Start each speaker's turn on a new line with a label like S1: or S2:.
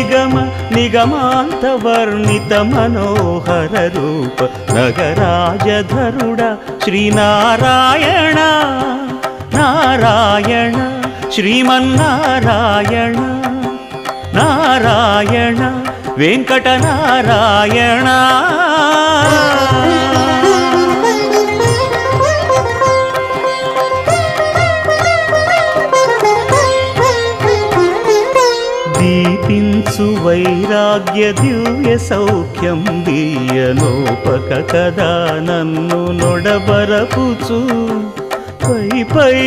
S1: నిగమ నిగమాంత వర్ణిత మనోహర రూప నగరాజధరుడ శ్రీనారాయణ నారాయణ శ్రీమన్నారాయణ నారాయణ వెంకటనారాయణ. దీపించు వైరాగ్య దివ్య సౌఖ్యం దీయనోపక కదా నన్ను నొడబరపుచు పై పై